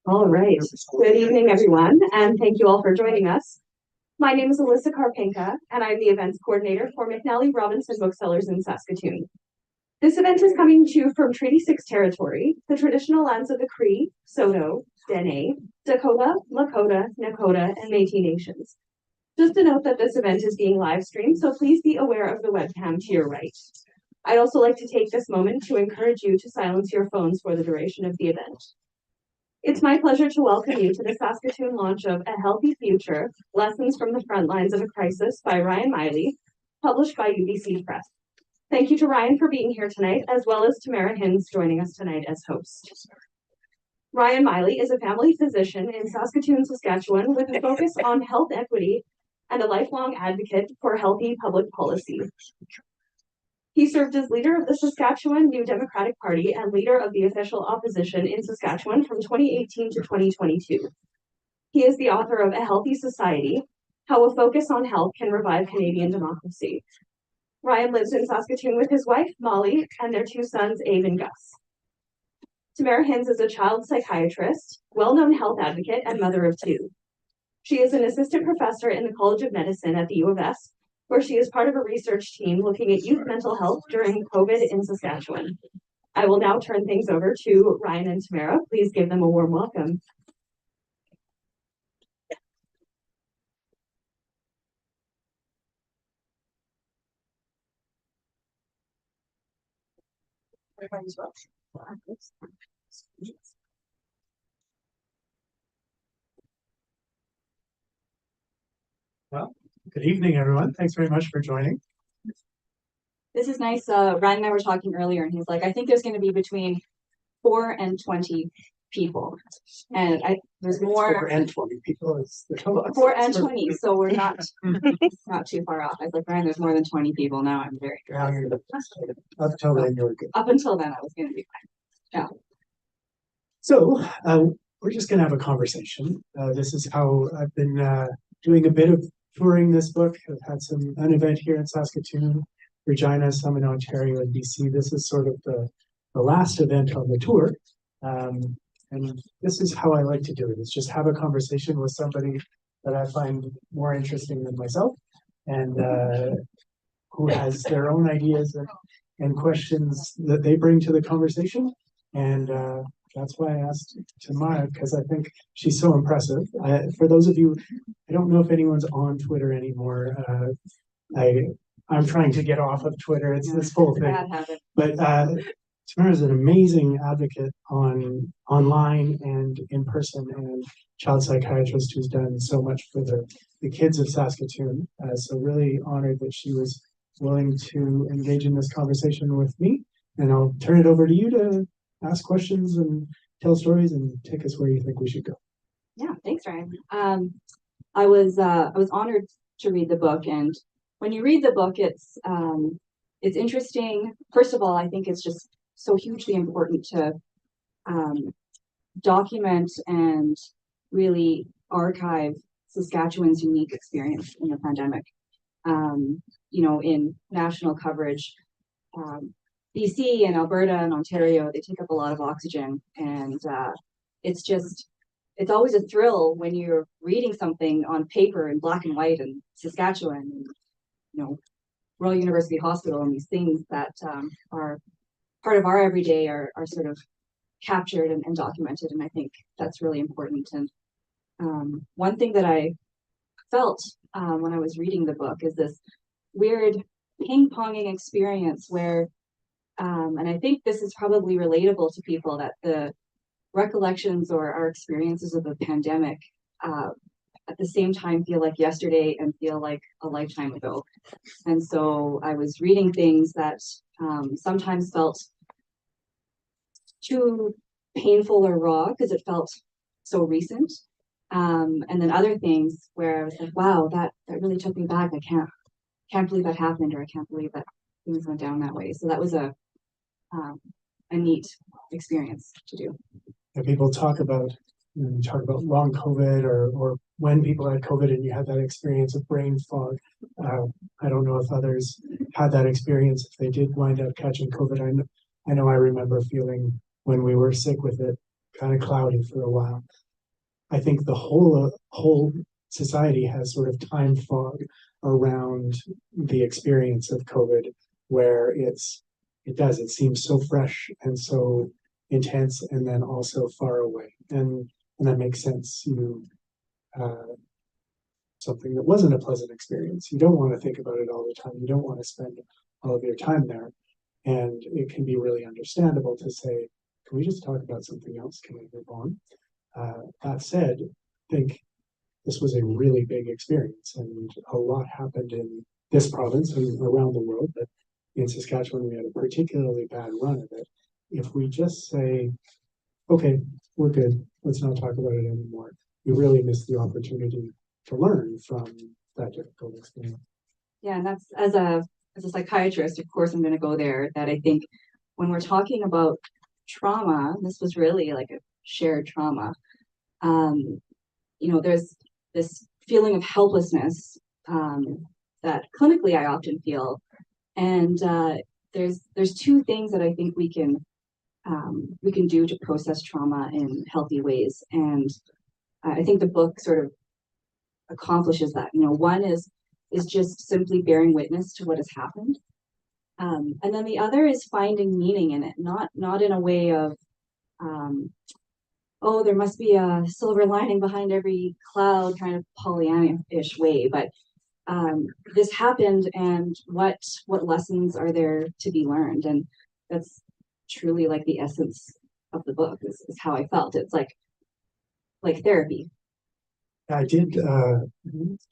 All right. Good evening, everyone, and thank you all for joining us. My name is Alyssa Karpenka, and I'm the events coordinator for McNally Robinson Booksellers in Saskatoon. This event is coming to you from Treaty 6 territory, the traditional lands of the Cree, Saulteaux, Dene, Dakota, Lakota, Nakota, and Métis nations. Just to note that this event is being live streamed, so please be aware of the webcam to your right. I'd also like to take this moment to encourage you to silence your phones for the duration of the event. It's my pleasure to welcome you to the Saskatoon launch of A Healthy Future, Lessons from the Frontlines of a Crisis by Ryan Meili, published by UBC Press. Thank you to Ryan for being here tonight, as well as Tamana Hinz joining us tonight as host. Ryan Meili is a family physician in Saskatoon, Saskatchewan, with a focus on health equity and a lifelong advocate for healthy public policy. He served as leader of the Saskatchewan New Democratic Party and leader of the official opposition in Saskatchewan from 2018 to 2022. He is the author of A Healthy Society, How a Focus on Health Can Revive Canadian Democracy. Ryan lives in Saskatoon with his wife, Molly, and their two sons, Abe and Gus. Tamara Hinz is a child psychiatrist, well-known health advocate, and mother of two. She is an assistant professor in the College of Medicine at the U of S, where she is part of a research team looking at youth mental health during COVID in Saskatchewan. I will now turn things over to Ryan and Tamara. Please give them a warm welcome. Well, good evening, everyone. Thanks very much for joining. This is nice. Ryan and I were talking earlier, and he's like, I think there's going to be between 4 and 20 people. And there's more. 4 and 20 people. It's 4 and 20, so we're not too far off. I was like, Ryan, there's more than 20 people now. I'm very good. Up till then, you were good. Up until then, I was going to be fine. Yeah. So we're just going to have a conversation. This is how I've been doing a bit of touring this book. I've had an event here in Saskatoon, Regina, some in Ontario, and BC. This is sort of the last event on the tour. And this is how I like to do it, is just have a conversation with somebody that I find more interesting than myself, and who has their own ideas and questions that they bring to the conversation. And that's why I asked Tamara, because I think she's so impressive. For those of you, I don't know if anyone's on Twitter anymore. I'm trying to get off of Twitter. It's this whole thing. But Tamara is an amazing advocate online and in person, and child psychiatrist who's done so much for the kids of Saskatoon. So really honored that she was willing to engage in this conversation with me. And I'll turn it over to you to ask questions and tell stories and take us where you think we should go. Yeah, thanks, Ryan. I was honored to read the book, and when you read the book, it's interesting. First of all, I think it's just so hugely important to document and really archive Saskatchewan's unique experience in the pandemic. In national coverage, BC and Alberta and Ontario, they take up a lot of oxygen, and it's always a thrill when you're reading something on paper in black and white in Saskatchewan, and, Royal University Hospital, and these things that are part of our everyday are sort of captured and documented, and I think that's really important. And one thing that I felt when I was reading the book is this weird ping-ponging experience where, and I think this is probably relatable to people, that the recollections or our experiences of the pandemic at the same time feel like yesterday and feel like a lifetime ago. And so I was reading things that sometimes felt too painful or raw because it felt so recent. And then other things where I was like, wow, that really took me back. I can't believe that happened, or I can't believe that things went down that way. So that was a a neat experience to do. And people talk about, you talk about long COVID or when people had COVID and you had that experience of brain fog. I don't know if others had that experience, if they did wind up catching COVID. I know I remember feeling when we were sick with it, kind of cloudy for a while. I think the whole society has sort of time fog around the experience of COVID, where it seems so fresh and so intense, and then also far away, and that makes sense. Something that wasn't a pleasant experience, you don't want to think about it all the time. You don't want to spend all of your time there, and it can be really understandable to say, "Can we just talk about something else? Can we move on?" That said, I think this was a really big experience, and a lot happened in this province and around the world, but in Saskatchewan, we had a particularly bad run of it. If we just say, okay, we're good, let's not talk about it anymore, we really miss the opportunity to learn from that difficult experience. Yeah, and that's as a psychiatrist, of course, I'm going to go there. That I think when we're talking about trauma, this was really like a shared trauma. There's this feeling of helplessness that clinically I often feel, and there's two things that I think we can do to process trauma in healthy ways, and I think the book sort of accomplishes that. One is just simply bearing witness to what has happened, and then the other is finding meaning in it, not in a way of oh, there must be a silver lining behind every cloud kind of Pollyanna-ish way, but this happened, and what lessons are there to be learned? And that's truly like the essence of the book is how I felt. It's like therapy. I did,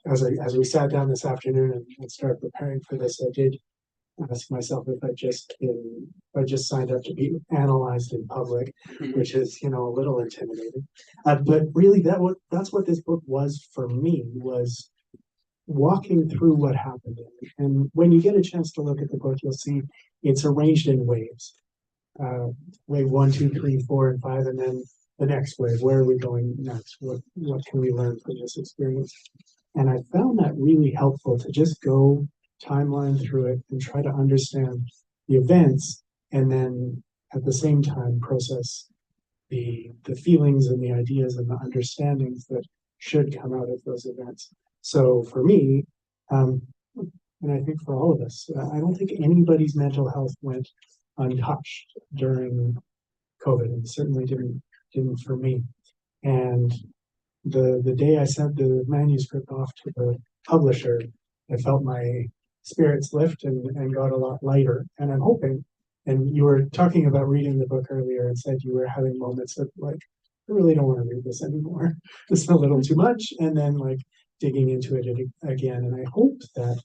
as we sat down this afternoon and started preparing for this, I did ask myself if I just signed up to be analyzed in public, which is, a little intimidating. But really that's what this book was for me, was walking through what happened. And when you get a chance to look at the book, you'll see it's arranged in waves. Wave 1, 2, 3, 4, and 5, and then the next wave. Where are we going next? What can we learn from this experience? And I found that really helpful to just go timeline through it and try to understand the events, and then at the same time process the feelings and the ideas and the understandings that should come out of those events. So for me, and I think for all of us, I don't think anybody's mental health went untouched during COVID, and certainly didn't for me. And the day I sent the manuscript off to the publisher, I felt my spirits lift and got a lot lighter. And I'm hoping, and you were talking about reading the book earlier and said you were having moments of like, I really don't want to read this anymore. It's a little too much. And then like digging into it again. And I hope that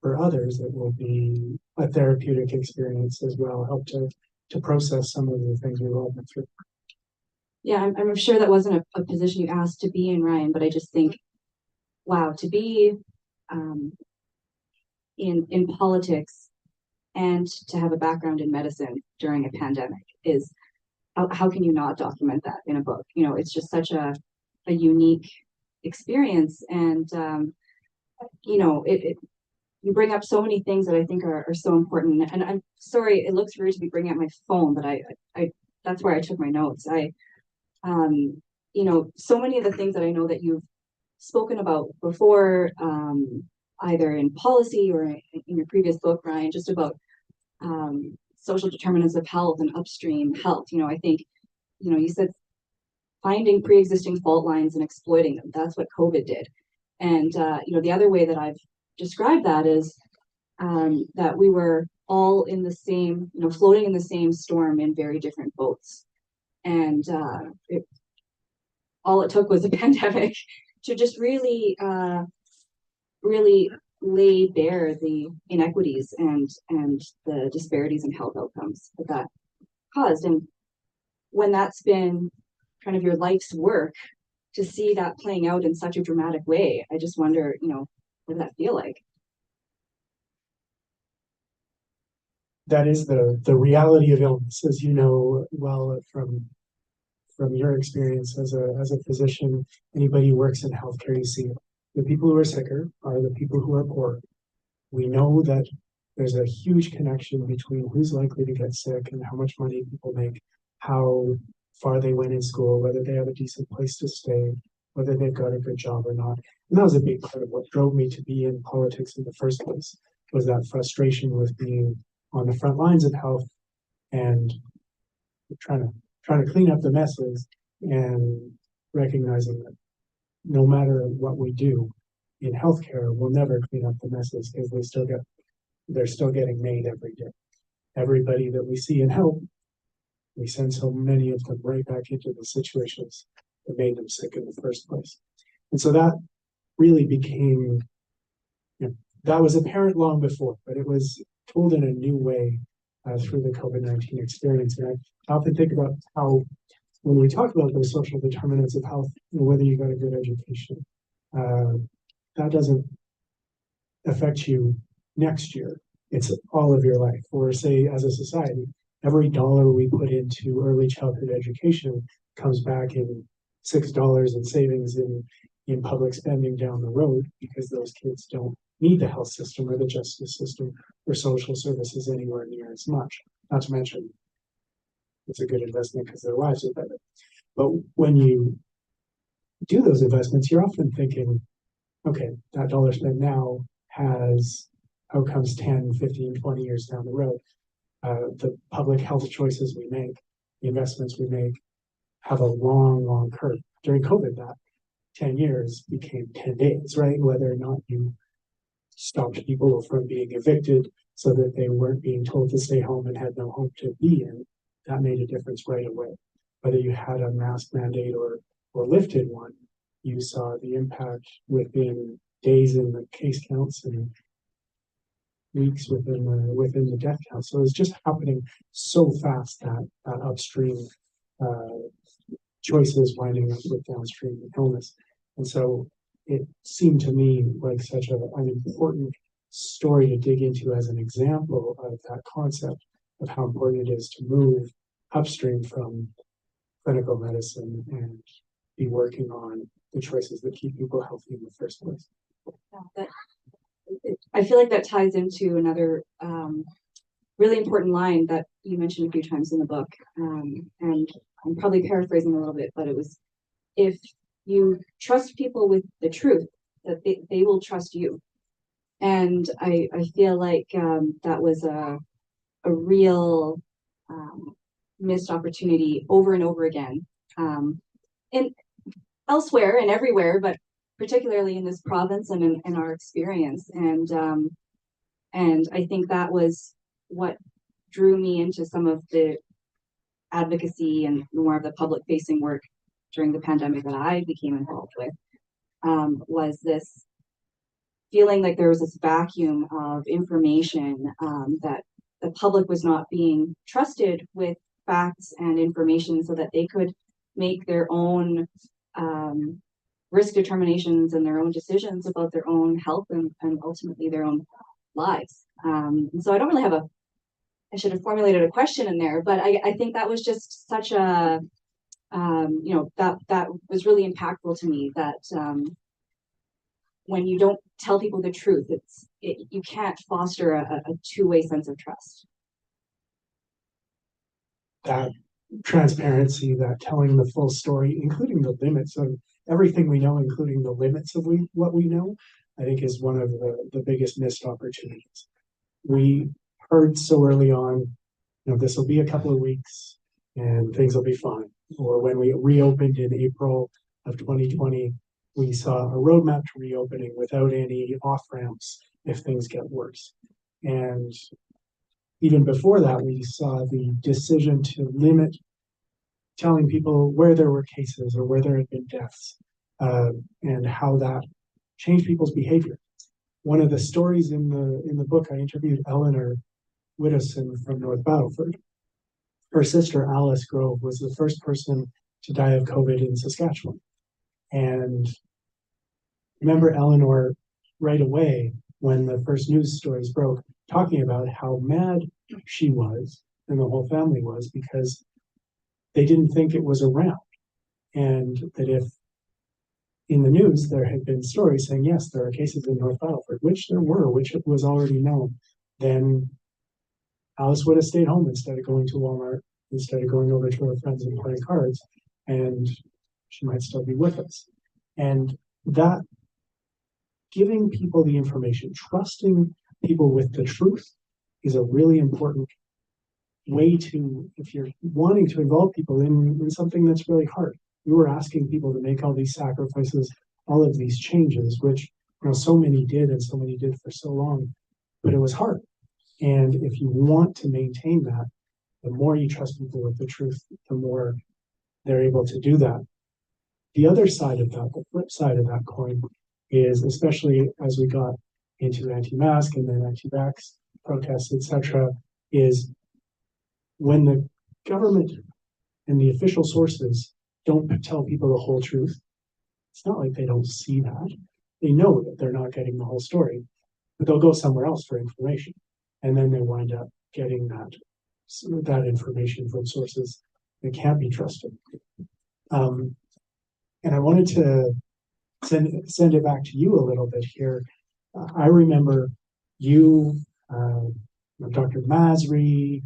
for others, it will be a therapeutic experience as well, help to process some of the things we've all been through. Yeah, I'm sure that wasn't a position you asked to be in, Ryan, but I just think, wow, to be in politics and to have a background in medicine during a pandemic is, how can you not document that in a book? It's just such a unique experience, and you bring up so many things that I think are so important. And I'm sorry, it looks rude to be bringing up my phone, but I that's where I took my notes. So many of the things that I know that you've spoken about before, either in policy or in your previous book, Ryan, just about social determinants of health and upstream health. I think, you said finding pre-existing fault lines and exploiting them. That's what COVID did. And, the other way that I've described that is that we were all in the same, floating in the same storm in very different boats. And all it took was a pandemic to just really lay bare the inequities and the disparities in health outcomes that caused. And when that's been kind of your life's work, to see that playing out in such a dramatic way, I just wonder, what did that feel like? that is the reality of illness, as you know well from your experience as a physician. Anybody who works in healthcare, you see it. The people who are sicker are the people who are poor. We know that there's a huge connection between who's likely to get sick and how much money people make, how far they went in school, whether they have a decent place to stay, whether they've got a good job or not. And that was a big part of what drove me to be in politics in the first place, was that frustration with being on the front lines of health and trying to clean up the messes and recognizing that no matter what we do in healthcare, we'll never clean up the messes because they're still getting made every day. Everybody that we see in health, we send so many of them right back into the situations that made them sick in the first place. And so that really became, that was apparent long before, but it was told in a new way through the COVID-19 experience. And I often think about how, when we talk about those social determinants of health, whether you got a good education, that doesn't affect you next year. It's all of your life. Or say, as a society, every dollar we put into early childhood education comes back in $6 in savings in public spending down the road, because those kids don't need the health system or the justice system or social services anywhere near as much. Not to mention, it's a good investment because their lives are better. But when you do those investments, you're often thinking, okay, that dollar spent now has outcomes 10, 15, 20 years down the road. The public health choices we make, the investments we make, have a long curve. During COVID, that 10 years became 10 days, right? Whether or not you stopped people from being evicted so that they weren't being told to stay home and had no home to be in, that made a difference right away. Whether you had a mask mandate or lifted one, you saw the impact within days in the case counts and weeks within the death count. So it's just happening so fast that upstream choices winding up with downstream illness. And so it seemed to me like such an important story to dig into as an example of that concept of how important it is to move upstream from clinical medicine and be working on the choices that keep people healthy in the first place. I feel like that ties into another really important line that you mentioned a few times in the book. And I'm probably paraphrasing a little bit, but it was, if you trust people with the truth, that they will trust you. And I feel like that was a real missed opportunity over and over again. And elsewhere and everywhere, but particularly in this province and in our experience. And I think that was what drew me into some of the advocacy and more of the public facing work during the pandemic that I became involved with, was this feeling like there was this vacuum of information, that the public was not being trusted with facts and information so that they could make their own risk determinations and their own decisions about their own health and ultimately their own lives. And so I don't really have I should have formulated a question in there, but I think that was just such a, that was really impactful to me, that when you don't tell people the truth, you can't foster a two-way sense of trust. That transparency, that telling the full story, including the limits of everything we know, including the limits of what we know, I think is one of the biggest missed opportunities. We heard so early on, this will be a couple of weeks and things will be fine. Or when we reopened in April of 2020, we saw a roadmap to reopening without any off-ramps if things get worse. And even before that, we saw the decision to limit telling people where there were cases or where there had been deaths, and how that changed people's behavior. One of the stories in the book, I interviewed Eleanor Widdowson from North Battleford. Her sister, Alice Grove, was the first person to die of COVID in Saskatchewan. And remember, Eleanor, right away, when the first news stories broke, talking about how mad she was and the whole family was because they didn't think it was around. And that if in the news there had been stories saying, yes, there are cases in North Battleford, which there were, which it was already known, then Alice would have stayed home instead of going to Walmart, instead of going over to her friends and playing cards, and she might still be with us. And that giving people the information, trusting people with the truth is a really important way to, if you're wanting to involve people in something that's really hard. You were asking people to make all these sacrifices, all of these changes, which so many did and so many did for so long, but it was hard. And if you want to maintain that, the more you trust people with the truth, the more they're able to do that. The other side of that, the flip side of that coin, is especially as we got into anti-mask and then anti-vax protests, etc., is when the government and the official sources don't tell people the whole truth. It's not like they don't see that. They know that they're not getting the whole story, but they'll go somewhere else for information. And then they wind up getting that information from sources that can't be trusted. And I wanted to send it back to you a little bit here. I remember you, Dr. Masri,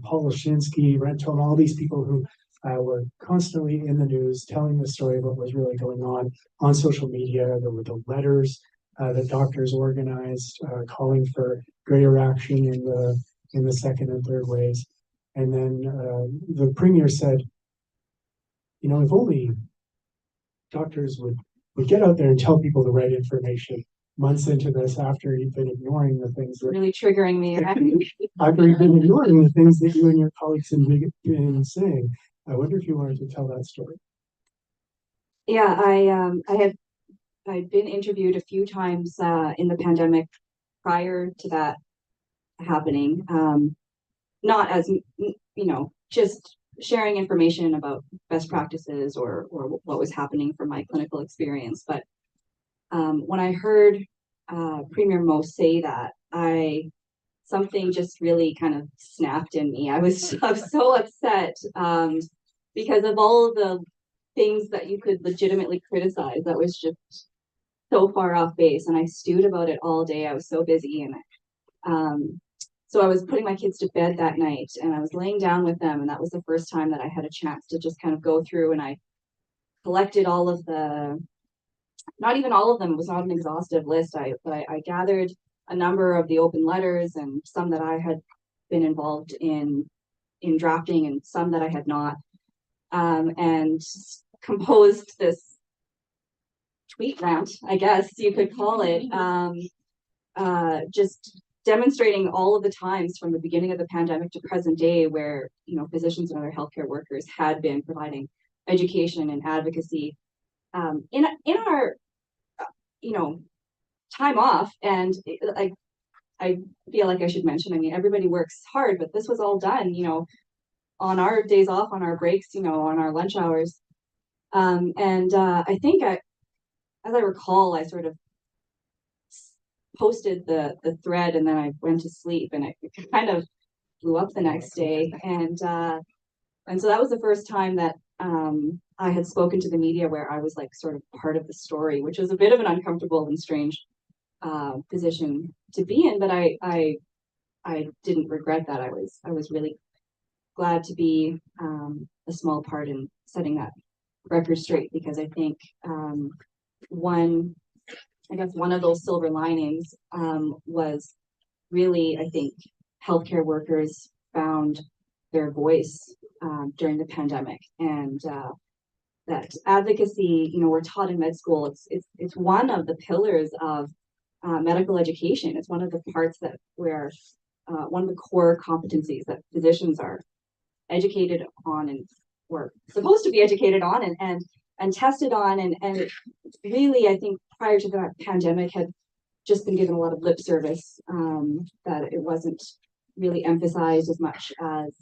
Paul Lashinsky, Renton, all these people who were constantly in the news telling the story of what was really going on social media. There were the letters that doctors organized calling for greater action in the second and third waves. And then the premier said, if only doctors would get out there and tell people the right information months into this, after you've been ignoring the things that really triggering me. after you've been ignoring the things that you and your colleagues have been saying. I wonder if you wanted to tell that story. Yeah, I'd been interviewed a few times in the pandemic prior to that happening. Not as just sharing information about best practices or what was happening from my clinical experience. But when I heard Premier Mo say that, something just really kind of snapped in me. I was so upset because of all of the things that you could legitimately criticize. That was just so far off base, and I stewed about it all day. I was so busy, and so I was putting my kids to bed that night, and I was laying down with them, and that was the first time that I had a chance to just kind of go through, and I collected all of not even all of them, it was not an exhaustive list, but I gathered a number of the open letters and some that I had been involved in drafting and some that I had not, and composed this tweet rant, I guess you could call it, just demonstrating all of the times from the beginning of the pandemic to present day where physicians and other healthcare workers had been providing education and advocacy in our time off. And I feel like I should mention, I mean, everybody works hard, but this was all done on our days off, on our breaks, on our lunch hours. And I think as I recall, I sort of posted the thread and then I went to sleep, and it kind of blew up the next day. And so that was the first time that I had spoken to the media where I was like sort of part of the story, which was a bit of an uncomfortable and strange position to be in. But I didn't regret that. I was really glad to be a small part in setting that record straight, because I think one of those silver linings was really, I think, healthcare workers found their voice during the pandemic, and that advocacy, we're taught in med school. It's one of the pillars of medical education. It's one of the parts that where one of the core competencies that physicians are educated on and were supposed to be educated on and tested on, and really, I think prior to the pandemic had just been given a lot of lip service, that it wasn't really emphasized as much as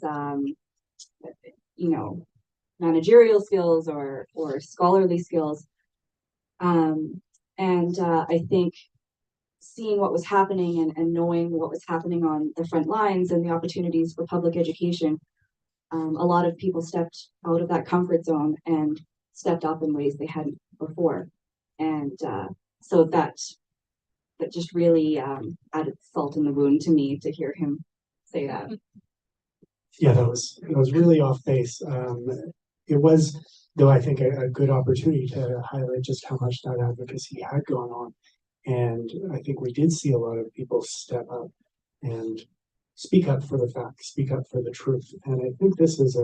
managerial skills or scholarly skills. And I think seeing what was happening and knowing what was happening on the front lines and the opportunities for public education, a lot of people stepped out of that comfort zone and stepped up in ways they hadn't before. And so that just really added salt in the wound to me to hear him say that. Yeah, that was really off base. It was, though, I think a good opportunity to highlight just how much that advocacy had gone on. And I think we did see a lot of people step up and speak up for the facts, speak up for the truth. And I think this is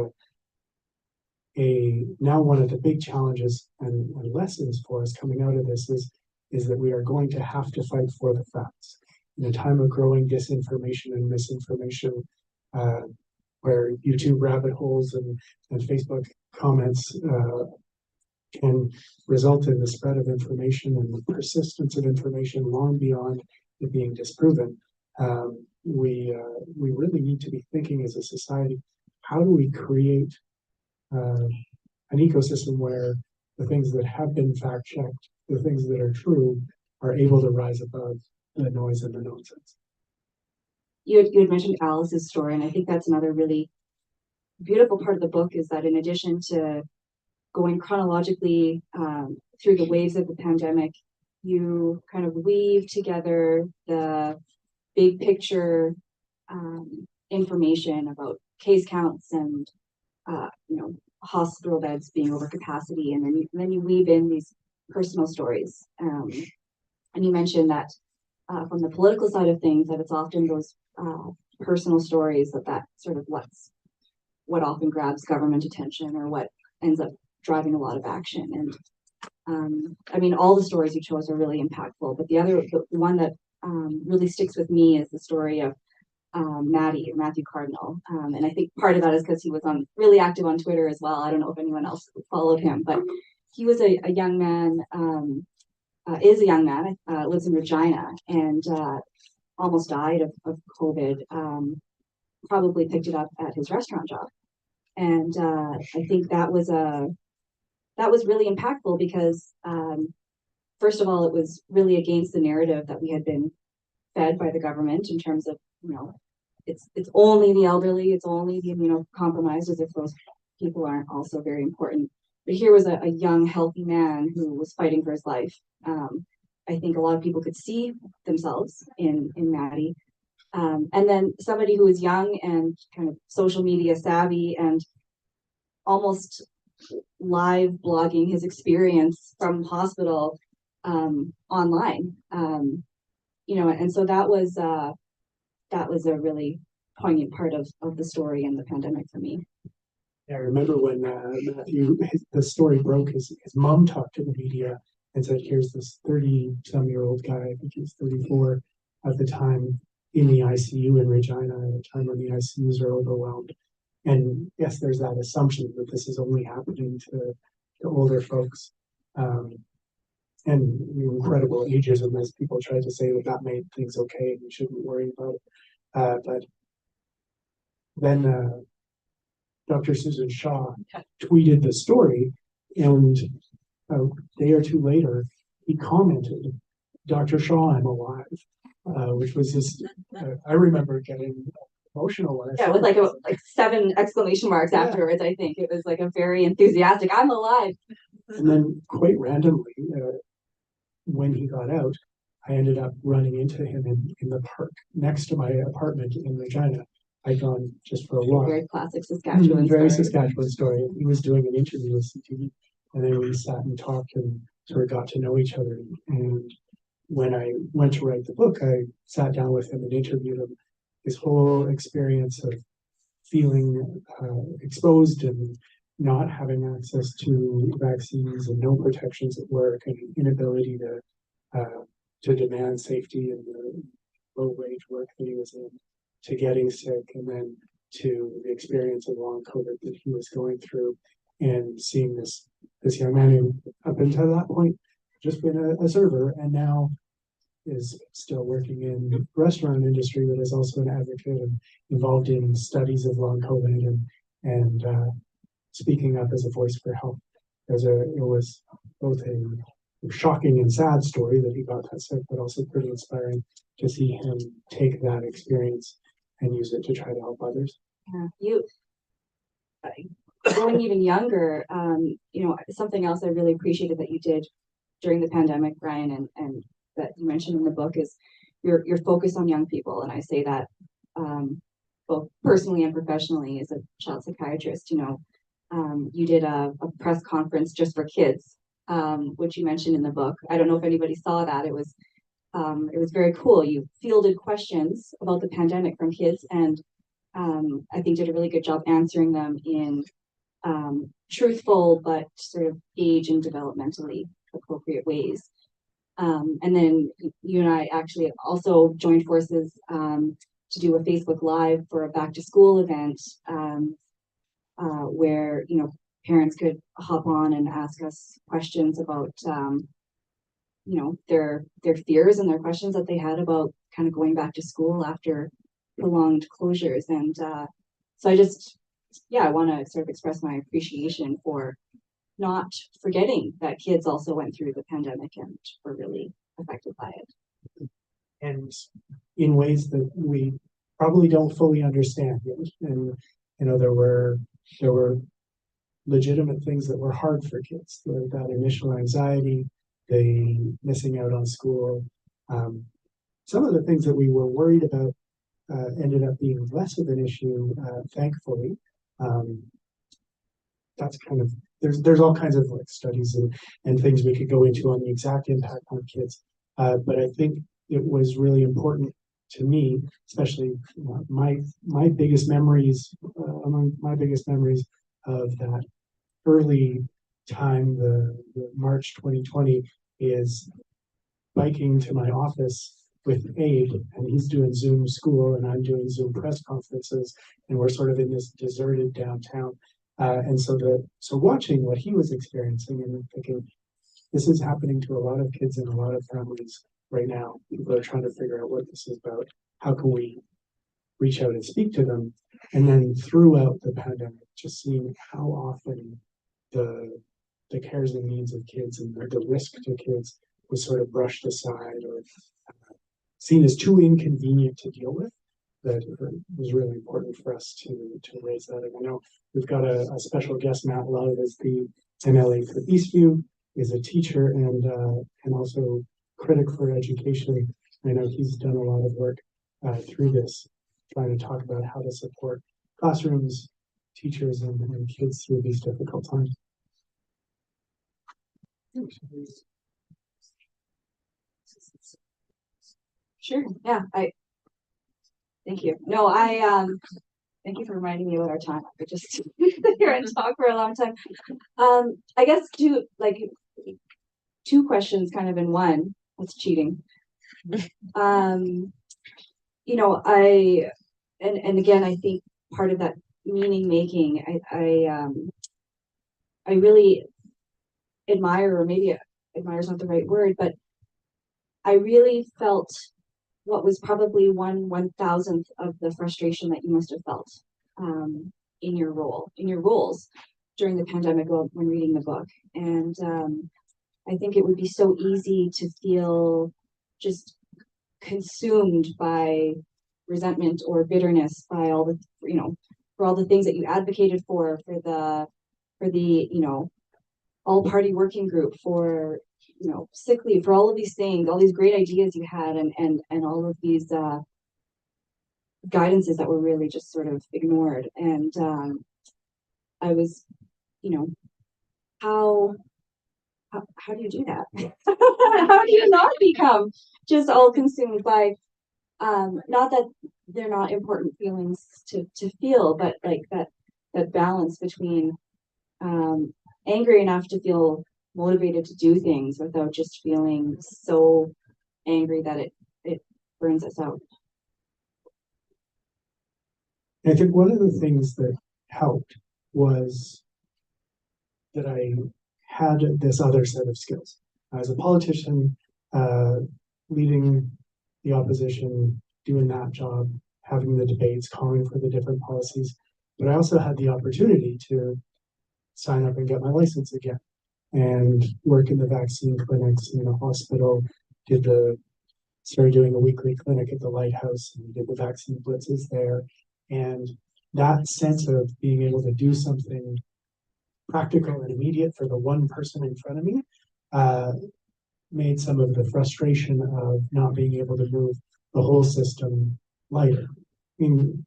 now one of the big challenges and lessons for us coming out of this is that we are going to have to fight for the facts. In a time of growing disinformation and misinformation, where YouTube rabbit holes and Facebook comments can result in the spread of information and the persistence of information long beyond it being disproven. We really need to be thinking as a society, how do we create an ecosystem where the things that have been fact-checked, the things that are true, are able to rise above the noise and the nonsense. You had mentioned Alice's story, and I think that's another really beautiful part of the book, is that in addition to going chronologically through the waves of the pandemic, you kind of weave together the big picture information about case counts and hospital beds being over capacity, and then you weave in these personal stories. And you mentioned that from the political side of things, that it's often those personal stories that sort of what often grabs government attention, or what ends up driving a lot of action. And I mean, all the stories you chose are really impactful, but the one that really sticks with me is the story of Matthew Cardinal. And I think part of that is because he was really active on Twitter as well. I don't know if anyone else followed him, but he was a young man, lives in Regina, and almost died of COVID. Probably picked it up at his restaurant job. And I think that was really impactful because, first of all, it was really against the narrative that we had been fed by the government in terms of, it's only the elderly, it's only the immunocompromised, as if those people aren't also very important. But here was a young, healthy man who was fighting for his life. I think a lot of people could see themselves in Maddie. And then somebody who was young and kind of social media savvy and almost live blogging his experience from hospital online. And so that was a really poignant part of the story and the pandemic for me. Yeah, I remember when Matthew, the story broke, his mom talked to the media and said, here's this 30-some-year-old guy, I think he was 34 at the time, in the ICU in Regina at a time when the ICUs are overwhelmed. And yes, there's that assumption that this is only happening to older folks. And incredible ageism, as people try to say that made things okay and we shouldn't worry about it. But then Dr. Susan Shaw tweeted the story, and a day or two later, he commented, "Dr. Shaw, I'm alive," which was just, I remember getting emotional when I saw with like 7 exclamation marks afterwards. I think it was like a very enthusiastic, "I'm alive." And then quite randomly, when he got out, I ended up running into him in the park next to my apartment in Regina. I'd gone just for a walk. Very classic Saskatchewan Very story. Saskatchewan story. He was doing an interview with CTV, and then we sat and talked and sort of got to know each other. And when I went to write the book, I sat down with him and interviewed him. His whole experience of feeling exposed and not having access to vaccines and no protections at work and inability to demand safety and the low wage work that he was in, to getting sick, and then to the experience of long COVID that he was going through, and seeing this young man who up until that point just been a server and now is still working in the restaurant industry, but is also an advocate and involved in studies of long COVID and speaking up as a voice for health. It was both a shocking and sad story that he got that sick, but also pretty inspiring to see him take that experience and use it to try to help others. Yeah, going even younger, something else I really appreciated that you did during the pandemic, Ryan, and that you mentioned in the book is your focus on young people. And I say that both personally and professionally as a child psychiatrist. You did a press conference just for kids, which you mentioned in the book. I don't know if anybody saw that. It was very cool. You fielded questions about the pandemic from kids, and I think did a really good job answering them in truthful but sort of age and developmentally appropriate ways. And then you and I actually also joined forces to do a Facebook Live for a back to school event where parents could hop on and ask us questions about their fears and their questions that they had about kind of going back to school after prolonged closures. And so I want to sort of express my appreciation for not forgetting that kids also went through the pandemic and were really affected by it. And in ways that we probably don't fully understand yet. And there were legitimate things that were hard for kids, that initial anxiety, the missing out on school. Some of the things that we were worried about ended up being less of an issue, thankfully. That's kind of there's all kinds of studies and things we could go into on the exact impact on kids. But I think it was really important to me, especially my biggest memories, among my biggest memories of that early time, the March 2020, is biking to my office with Abe, and he's doing Zoom school and I'm doing Zoom press conferences, and we're sort of in this deserted downtown. And so watching what he was experiencing and thinking, this is happening to a lot of kids and a lot of families right now. People are trying to figure out what this is about. How can we reach out and speak to them? And then throughout the pandemic, just seeing how often the cares and needs of kids and the risk to kids was sort of brushed aside or seen as too inconvenient to deal with, that it was really important for us to raise that. And I know we've got a special guest, Matt Love, as the MLA for Eastview, is a teacher and also critic for education. I know he's done a lot of work through this, trying to talk about how to support classrooms, teachers, and kids through these difficult times. Sure. Yeah. Thank you. No, thank you for reminding me about our time. I could just sit here and talk for a long time. I guess two questions kind of in one. That's cheating. And again, I think part of that meaning making, I really admire, or maybe admire is not the right word, but I really felt what was probably 1/1000th of the frustration that you must have felt in your roles during the pandemic when reading the book. And I think it would be so easy to feel just consumed by resentment or bitterness by all the for all the things that you advocated for the all party working group, for sick leave, for all of these things, all these great ideas you had, and all of these guidances that were really just sort of ignored. And I was, how do you do that? How do you not become just all consumed by not that they're not important feelings to feel, but like that balance between angry enough to feel motivated to do things without just feeling so angry that it burns us out. I think one of the things that helped was that I had this other set of skills. As a politician, leading the opposition, doing that job, having the debates, calling for the different policies, but I also had the opportunity to sign up and get my license again. and work in the vaccine clinics in the hospital, started doing a weekly clinic at the Lighthouse and did the vaccine blitzes there. And that sense of being able to do something practical and immediate for the one person in front of me made some of the frustration of not being able to move the whole system lighter. I mean,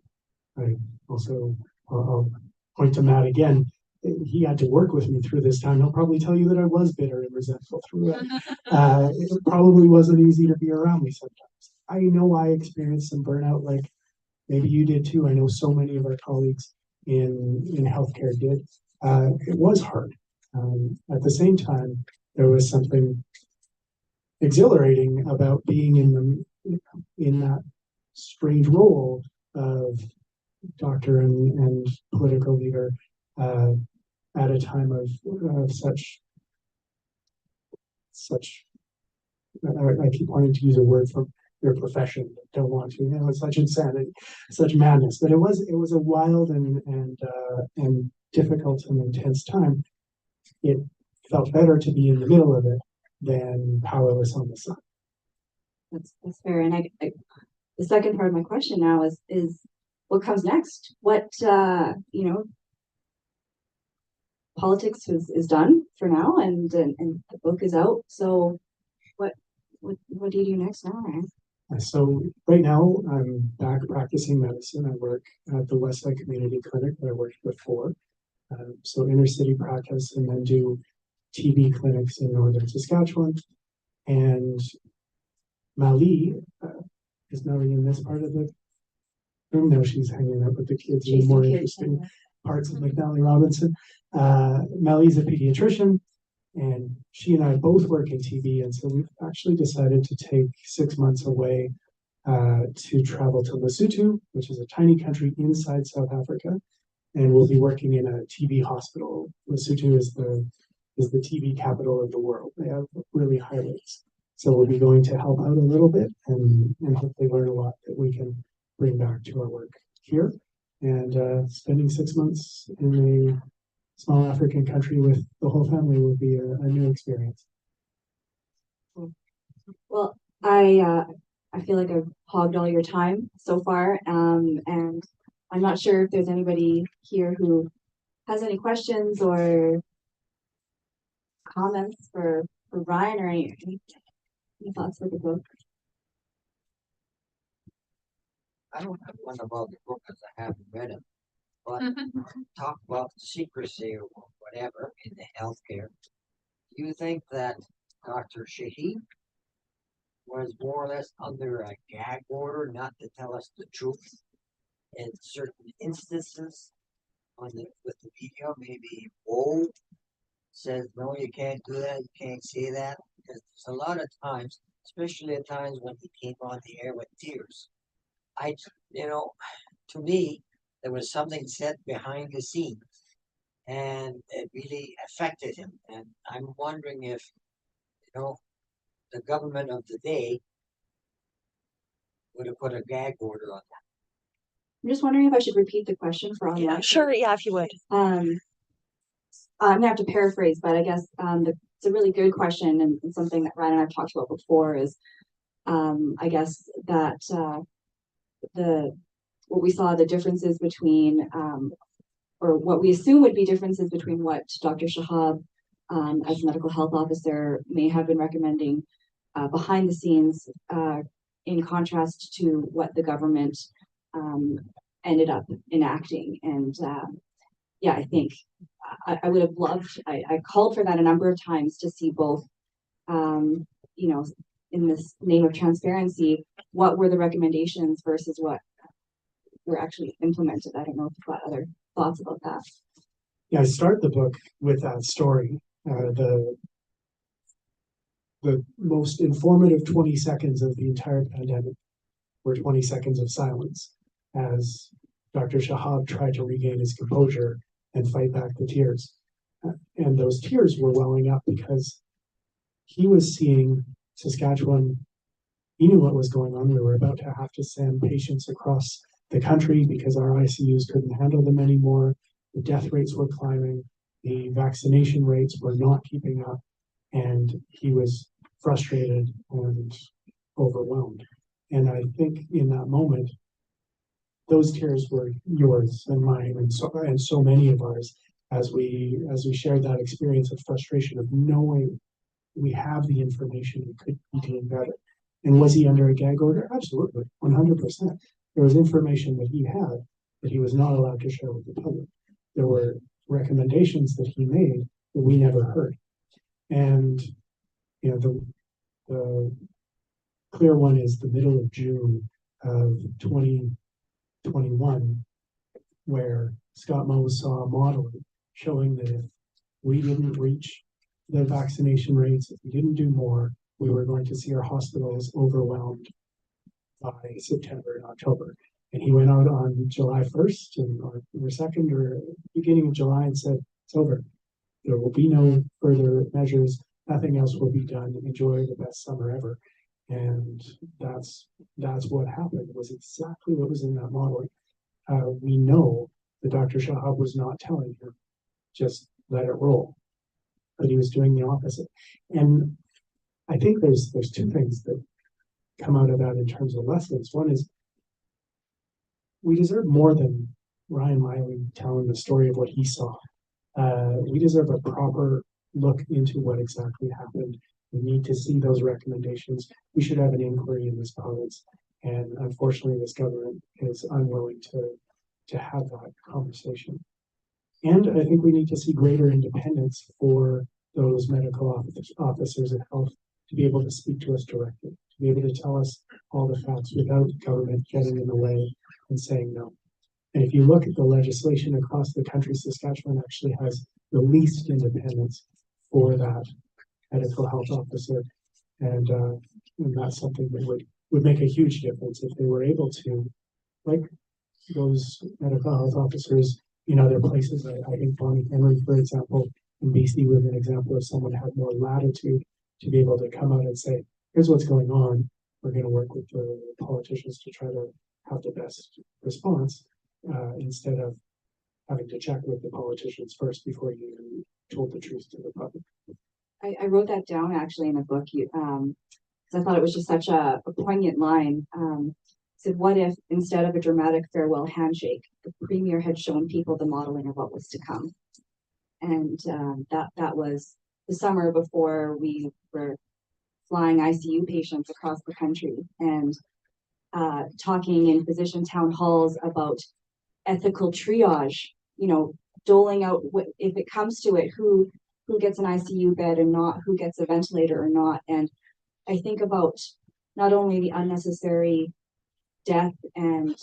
I also, I'll point to Matt again. He had to work with me through this time. He'll probably tell you that I was bitter and resentful through it. It probably wasn't easy to be around me sometimes. I know I experienced some burnout, like maybe you did too. I know so many of our colleagues in healthcare did. It was hard. At the same time, there was something exhilarating about being in that strange role of doctor and political leader at a time of such I keep wanting to use a word from your profession, but don't want to. It's such insanity, such madness. But it was a wild and difficult and intense time. It felt better to be in the middle of it than powerless on the side. That's fair. And I the second part of my question now is what comes next? What politics is done for now, and the book is out. So what do you do next now, Ryan? So right now I'm back practicing medicine. I work at the Westside Community Clinic that I worked before. So inner city practice, and then do TB clinics in northern Saskatchewan. And Meili is Meili in this part of the room. No, she's hanging out with the kids in more interesting parts of McNally Robinson. Meili's a pediatrician, and she and I both work in TB, and so we've actually decided to take 6 months away to travel to Lesotho, which is a tiny country inside South Africa, and we'll be working in a TB hospital. Lesotho is the TB capital of the world. They have really high rates. So we'll be going to help out a little bit and hopefully learn a lot that we can bring back to our work here. And spending 6 months in a small African country with the whole family will be a new experience. Well, I feel like I've hogged all your time so far, and I'm not sure if there's anybody here who has any questions or comments for Ryan, or any thoughts for the book. I don't have one about the book because I haven't read it, but talk about secrecy or whatever in the healthcare. Do you think that Dr. Shahid was more or less under a gag order not to tell us the truth in certain instances with the media? Maybe Bo says, no, you can't do that, you can't say that, because there's a lot of times, especially at times when he came on the air with tears. To me, there was something said behind the scenes, and it really affected him. And I'm wondering if, the government of the day would have put a gag order on that. I'm just wondering if I should repeat the question for all. Yeah, sure. Yeah, if you would. I'm gonna have to paraphrase, but I guess it's a really good question, and something that Ryan and I've talked about before is, I guess that what we saw, the differences between, or what we assume would be differences between what Dr. Shahab, as a medical health officer, may have been recommending behind the scenes, in contrast to what the government ended up enacting. And I think I would have loved, I called for that a number of times to see both, in this name of transparency, what were the recommendations versus what were actually implemented. I don't know if you've got other thoughts about that. Yeah, I start the book with that story. The most informative 20 seconds of the entire pandemic were 20 seconds of silence as Dr. Shahab tried to regain his composure and fight back the tears. And those tears were welling up because he was seeing Saskatchewan. He knew what was going on. We were about to have to send patients across the country because our ICUs couldn't handle them anymore. The death rates were climbing. the vaccination rates were not keeping up, and he was frustrated and overwhelmed. And I think in that moment, those tears were yours and mine, and so many of ours, as we shared that experience of frustration of knowing we have the information, we could be doing better. And was he under a gag order? Absolutely, 100%. There was information that he had that he was not allowed to share with the public. There were recommendations that he made that we never heard. And the clear one is the middle of June of 2021, where Scott Moe saw a model showing that if we didn't reach the vaccination rates, if we didn't do more, we were going to see our hospitals overwhelmed by September and October. And he went out on July 1st or 2nd or beginning of July and said, it's over. There will be no further measures. Nothing else will be done. Enjoy the best summer ever. And that's what happened. It was exactly what was in that modeling. We know that Dr. Shahab was not telling him, just let it roll. But he was doing the opposite. And I think there's two things that come out of that in terms of lessons. One is we deserve more than Ryan Meili telling the story of what he saw. We deserve a proper look into what exactly happened. We need to see those recommendations. We should have an inquiry in this province. And unfortunately, this government is unwilling to have that conversation. And I think we need to see greater independence for those medical officers of health to be able to speak to us directly, to be able to tell us all the facts without government getting in the way and saying no. And if you look at the legislation across the country, Saskatchewan actually has the least independence for that medical health officer. And that's something that would make a huge difference if they were able to, like those medical health officers in other places. I think Bonnie Henry, for example, in BC was an example of someone who had more latitude to be able to come out and say, here's what's going on. We're going to work with the politicians to try to have the best response instead of having to check with the politicians first before you told the truth to the public. I wrote that down actually in the book, because I thought it was just such a poignant line. Said, what if instead of a dramatic farewell handshake, the premier had shown people the modeling of what was to come? And that was the summer before we were flying ICU patients across the country and talking in physician town halls about ethical triage, doling out if it comes to it, who gets an ICU bed and not, who gets a ventilator or not. And I think about not only the unnecessary death and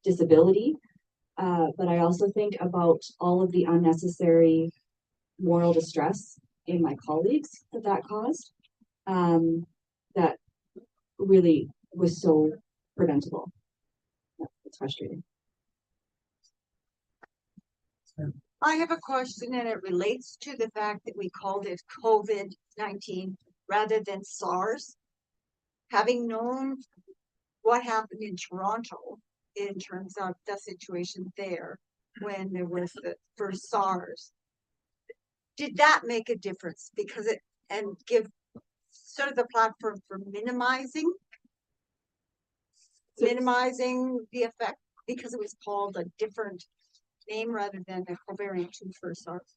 disability, but I also think about all of the unnecessary moral distress in my colleagues that caused, that really was so preventable. It's frustrating. I have a question, and it relates to the fact that we called it COVID-19 rather than SARS. Having known what happened in Toronto in terms of the situation there when there was the first SARS, did that make a difference? Because and give sort of the platform for minimizing the effect, because it was called a different name rather than the covariant 2 for SARS.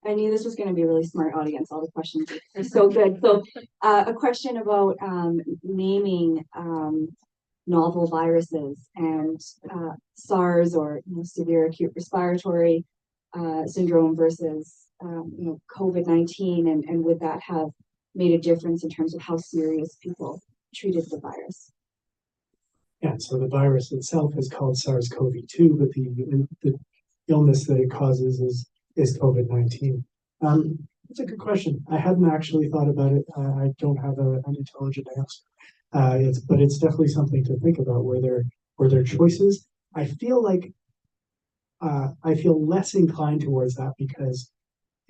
I knew this was going to be a really smart audience. All the questions are so good. So a question about naming novel viruses and SARS, or severe acute respiratory syndrome, versus COVID-19, and would that have made a difference in terms of how serious people treated the virus? Yeah, so the virus itself is called SARS-CoV-2, but the illness that it causes is COVID-19. It's a good question. I hadn't actually thought about it. I don't have an intelligent answer. But it's definitely something to think about. Were there choices? I feel less inclined towards that because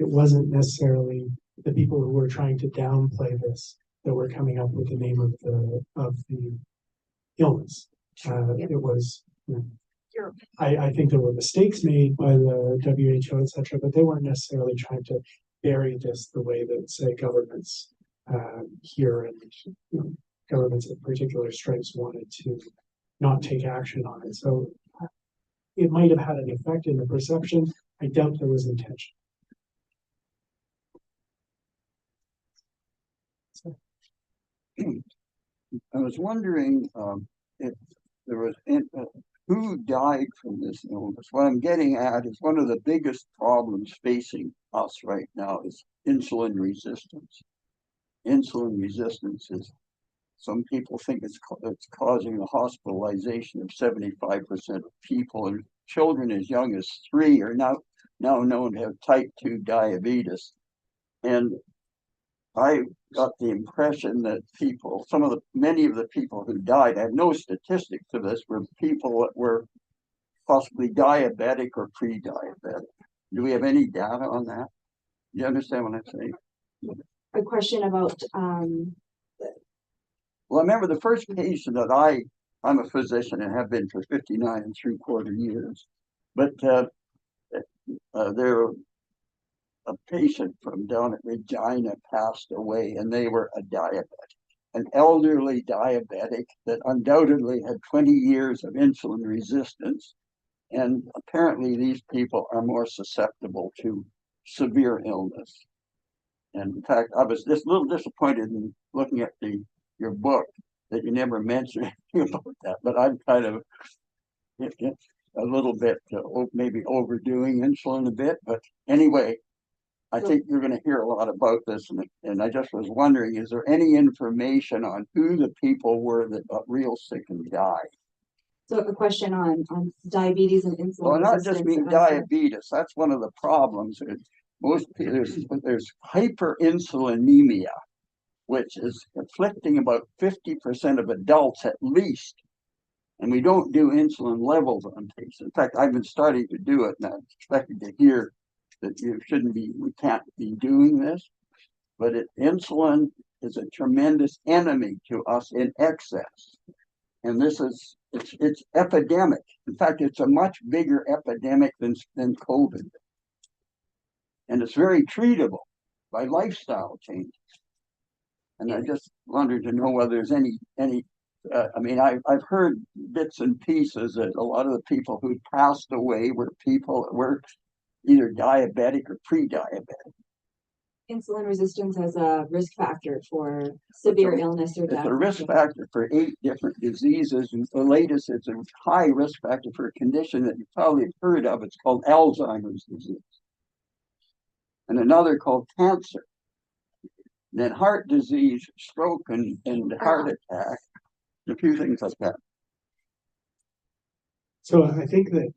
it wasn't necessarily the people who were trying to downplay this that were coming up with the name of the illness. It was I think there were mistakes made by the WHO, et cetera, but they weren't necessarily trying to bury this the way that, say, governments here and governments of particular stripes wanted to not take action on it. So it might have had an effect in the perception. I doubt there was intention. So. I was wondering if there was who died from this illness. What I'm getting at is one of the biggest problems facing us right now is insulin resistance. Insulin resistance is, some people think it's causing the hospitalization of 75% of people, and children as young as 3 are now known to have type 2 diabetes. And I got the impression that many of the people who died, I have no statistics to this, were people that were possibly diabetic or pre-diabetic. Do we have any data on that? Do you understand what I'm saying? A question about Well, I remember the first patient that I'm a physician and have been for 59 3/4 years, but there a patient from down at Regina passed away, and they were a diabetic, an elderly diabetic that undoubtedly had 20 years of insulin resistance. And apparently these people are more susceptible to severe illness. And in fact, I was just a little disappointed in looking at your book that you never mentioned anything about that, but I'm kind of a little bit maybe overdoing insulin a bit, but anyway, I think you're going to hear a lot about this, and I just was wondering, is there any information on who the people were that got real sick and died? so a question on diabetes and insulin Well, not resistance. just mean diabetes. That's one of the problems. Most people, there's hyperinsulinemia, which is afflicting about 50% of adults at least. And we don't do insulin levels on patients. In fact, I've been starting to do it, and I'm expecting to hear that we can't be doing this. But insulin is a tremendous enemy to us in excess. And it's epidemic. In fact, it's a much bigger epidemic than COVID. And it's very treatable by lifestyle changes. And I just wanted to know whether there's any. I mean, I've heard bits and pieces that a lot of the people who passed away were people that were either diabetic or pre-diabetic. Insulin resistance as a risk factor for severe illness or death. It's a risk factor for 8 different diseases, and the latest, it's a high risk factor for a condition that you probably have heard of. It's called Alzheimer's disease, and another called cancer. And then heart disease, stroke, and heart attack, a few things like that. So I think that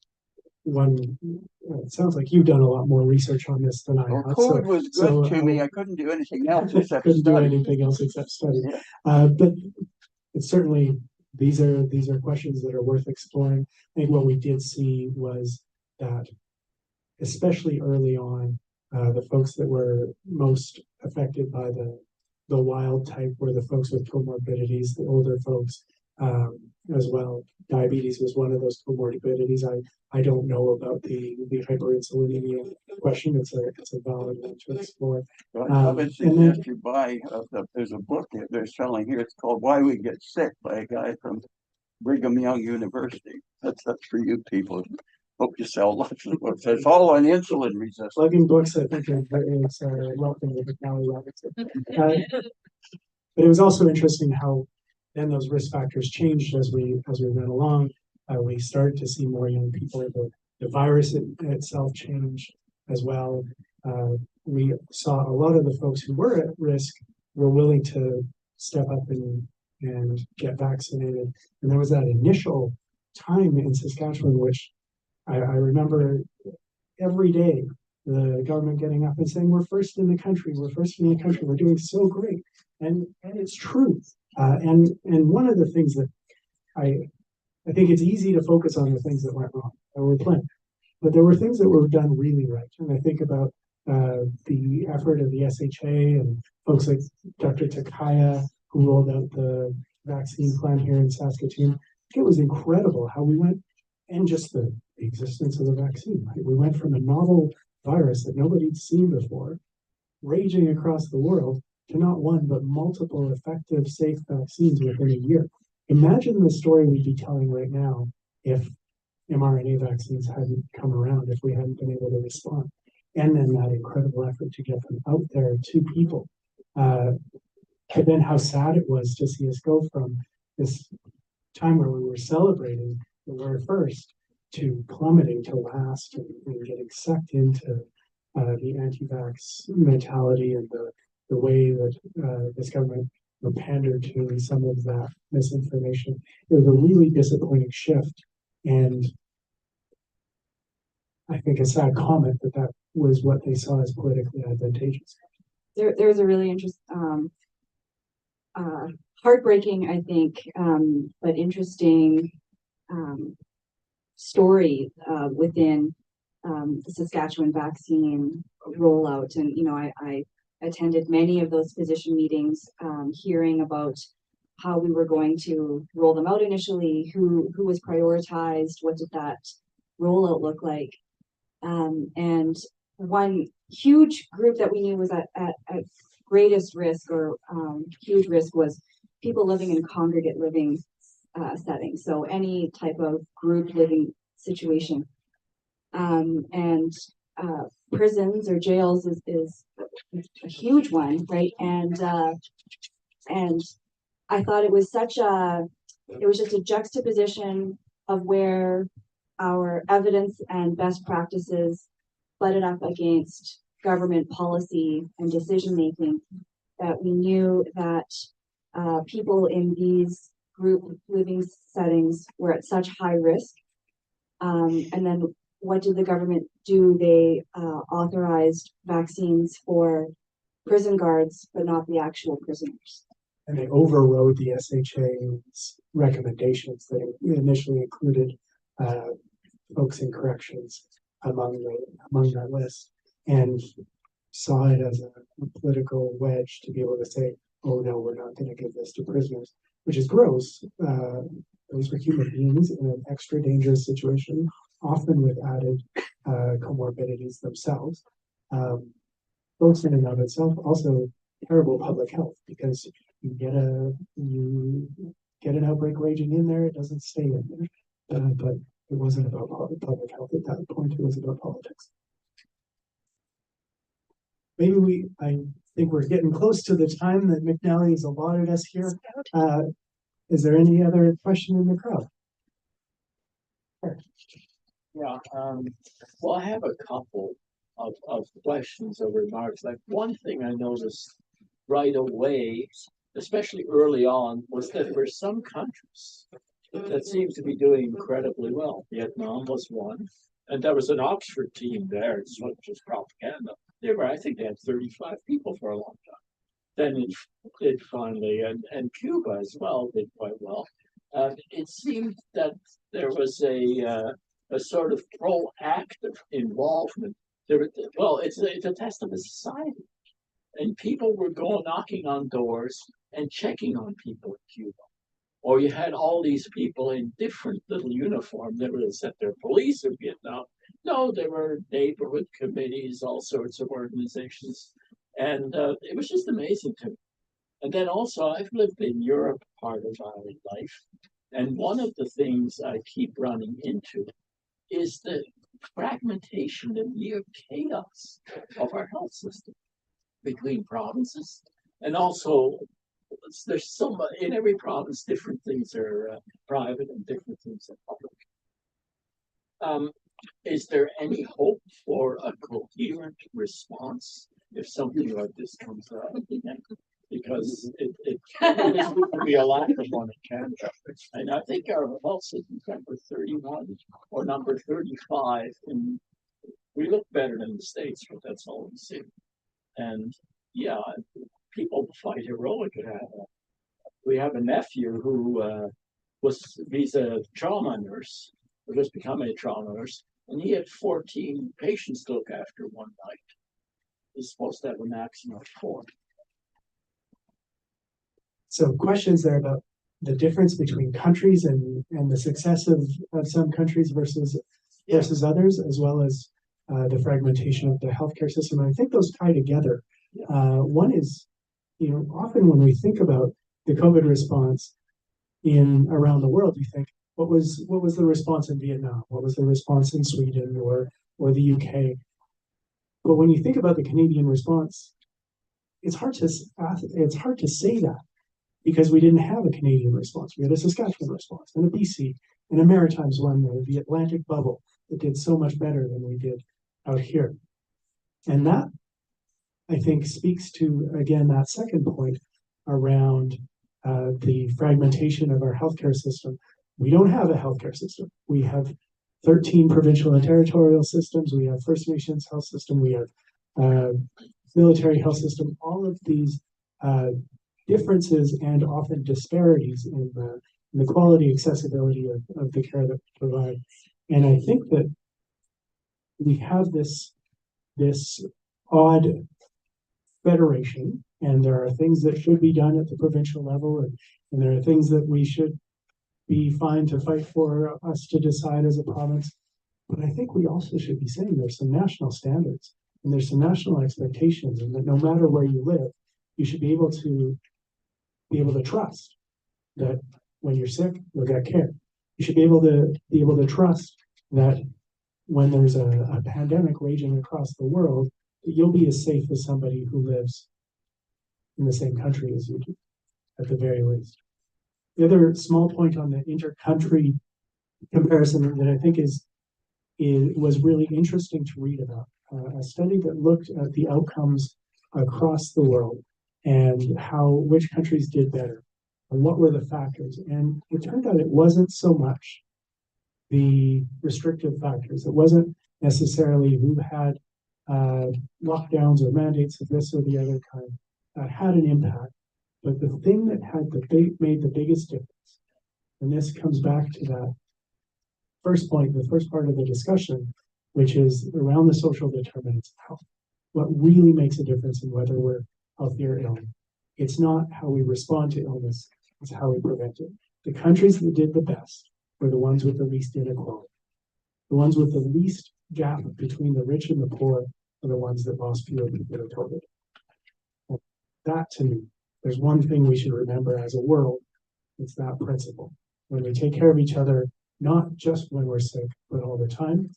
it sounds like you've done a lot more research on this than I Well, have. COVID was good to me. I couldn't do anything else except couldn't do study. anything else except study. Yeah. But it's certainly these are questions that are worth exploring. I think what we did see was that, especially early on, the folks that were most affected by the wild type were the folks with comorbidities, the older folks as well. Diabetes was one of those comorbidities. I don't know about the hyperinsulinemia question. It's a valid one to explore. I would suggest you buy. There's a book they're selling here. It's called "Why We Get Sick" by a guy from Brigham Young University. That's for you people. Hope you sell lots of books. It's all on insulin resistance. Plugging books, I think, is welcome with McNally Robertson. But it was also interesting how then those risk factors changed as we went along. We started to see more young people. The virus itself changed as well. We saw a lot of the folks who were at risk were willing to step up and get vaccinated. And there was that initial time in Saskatchewan, which I remember every day the government getting up and saying, we're first in the country, we're doing so great. And it's true. And one of the things that I think it's easy to focus on the things that went wrong. There were plenty, but there were things that were done really right. And I think about the effort of the SHA and folks like Dr. Takaya, who rolled out the vaccine plan here in Saskatoon. It was incredible how we went and just the existence of the vaccine, right? We went from a novel virus that nobody'd seen before, raging across the world, to not one, but multiple effective, safe vaccines within a year. Imagine the story we'd be telling right now if mRNA vaccines hadn't come around, if we hadn't been able to respond. And then that incredible effort to get them out there to people. But then how sad it was to see us go from this time where we were celebrating the word first to plummeting to last and getting sucked into the anti-vax mentality and the way that this government pandered to some of that misinformation. It was a really disappointing shift. And I think a sad comment that was what they saw as politically advantageous. There's a really heartbreaking, I think, but interesting story within the Saskatchewan vaccine rollout. And, you know, I attended many of those physician meetings, hearing about how we were going to roll them out initially, who was prioritized, what did that rollout look like. And one huge group that we knew was at greatest risk or huge risk was people living in congregate living settings. So any type of group living situation. And prisons or jails is a huge one, right? And I thought it was just a juxtaposition of where our evidence and best practices butted up against government policy and decision making, that we knew that people in these group living settings were at such high risk. And then what did the government do? They authorized vaccines for prison guards, but not the actual prisoners. And they overrode the SHA's recommendations that initially included folks in corrections among that list, and saw it as a political wedge to be able to say, oh no, we're not going to give this to prisoners, which is gross. Those are human beings in an extra dangerous situation, often with added comorbidities themselves. Both in and of itself, also terrible public health, because you get an outbreak raging in there, it doesn't stay in there. But it wasn't about public health at that point, it was about politics. Maybe I think we're getting close to the time that McNally has allotted us here. Is there any other question in the crowd? Sure. Yeah, well, I have a couple of questions or remarks. Like, one thing I noticed right away, especially early on, was that there were some countries that seemed to be doing incredibly well. Vietnam was one, and there was an Oxford team there. It's not just propaganda. I think they had 35 people for a long time. Then it finally, and Cuba as well did quite well. It seemed that there was a sort of proactive involvement. It's a test of a society, and people were going knocking on doors and checking on people in Cuba. Or you had all these people in different little uniforms. They were set their police in Vietnam. No, there were neighborhood committees, all sorts of organizations. And it was just amazing to me. And then also, I've lived in Europe part of my life. And one of the things I keep running into is the fragmentation and near chaos of our health system between provinces. And also, there's so much in every province, different things are private and different things are public. Is there any hope for a coherent response if something like this comes up? Because it would be a lack of one in Canada. And I think our health system is number 31 or number 35, and we look better than the States, but that's all we see. And yeah, people fight heroic. We have a nephew who he's a trauma nurse, who just become a trauma nurse, and he had 14 patients to look after one night. He's supposed to have a maximum of 4. So questions there about the difference between countries and the success of some countries versus others, as well as the fragmentation of the healthcare system. And I think those tie together. One is, often when we think about the COVID response in around the world, you think, what was the response in Vietnam? What was the response in Sweden or the UK? But when you think about the Canadian response, it's hard to say that, because we didn't have a Canadian response. We had a Saskatchewan response and a BC and a Maritimes one, the Atlantic bubble, that did so much better than we did out here. And that, I think, speaks to, again, that second point around the fragmentation of our healthcare system. We don't have a healthcare system. We have 13 provincial and territorial systems. We have First Nations health system. We have military health system. All of these differences and often disparities in the quality, accessibility of the care that we provide. And I think that we have this odd federation, and there are things that should be done at the provincial level, and there are things that we should be fine to fight for us to decide as a province. But I think we also should be saying there's some national standards and there's some national expectations, and that no matter where you live, you should be able to trust that when you're sick, you'll get care. You should be able to trust that when there's a pandemic raging across the world, that you'll be as safe as somebody who lives in the same country as you do, at the very least. The other small point on the inter-country comparison that I think was really interesting to read about, a study that looked at the outcomes across the world and which countries did better and what were the factors. And it turned out it wasn't so much the restrictive factors. It wasn't necessarily who had lockdowns or mandates of this or the other kind that had an impact. But the thing that made the biggest difference, and this comes back to that first point, the first part of the discussion, which is around the social determinants of health. What really makes a difference in whether we're healthy or ill. It's not how we respond to illness, it's how we prevent it. The countries that did the best were the ones with the least inequality. The ones with the least gap between the rich and the poor are the ones that lost fewer people to COVID. And that, to me, there's one thing we should remember as a world, it's that principle. When we take care of each other, not just when we're sick, but all the time,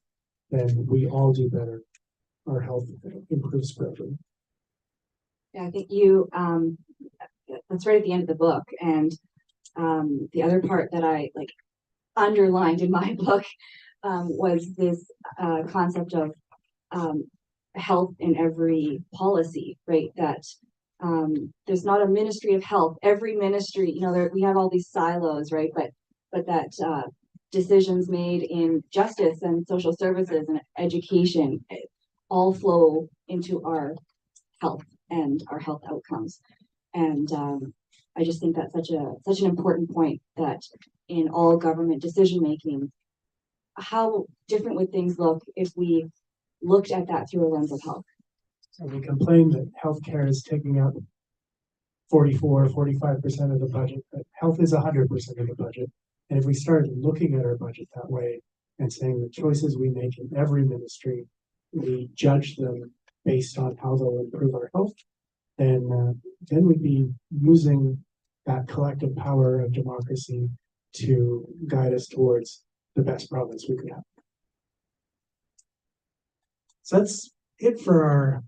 then we all do better. Our health improves greatly. Yeah, I think that's right at the end of the book. And the other part that I underlined in my book was this concept of health in every policy, right? That there's not a ministry of health. Every ministry, we have all these silos, right? But that decisions made in justice and social services and education all flow into our health and our health outcomes. And I just think that's such an important point, that in all government decision making, how different would things look if we looked at that through a lens of health? So we complain that healthcare is taking up 45% of the budget, but health is 100% of the budget. And if we started looking at our budget that way and saying the choices we make in every ministry, we judge them based on how they'll improve our health, then we'd be using that collective power of democracy to guide us towards the best province we could have. So that's it for our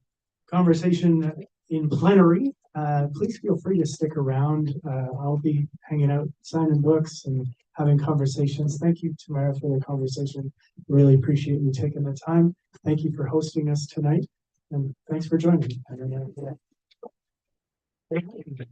conversation in plenary. Please feel free to stick around. I'll be hanging out, signing books and having conversations. Thank you, Tamara, for the conversation. Really appreciate you taking the time. Thank you for hosting us tonight, and thanks for joining me. Thank you.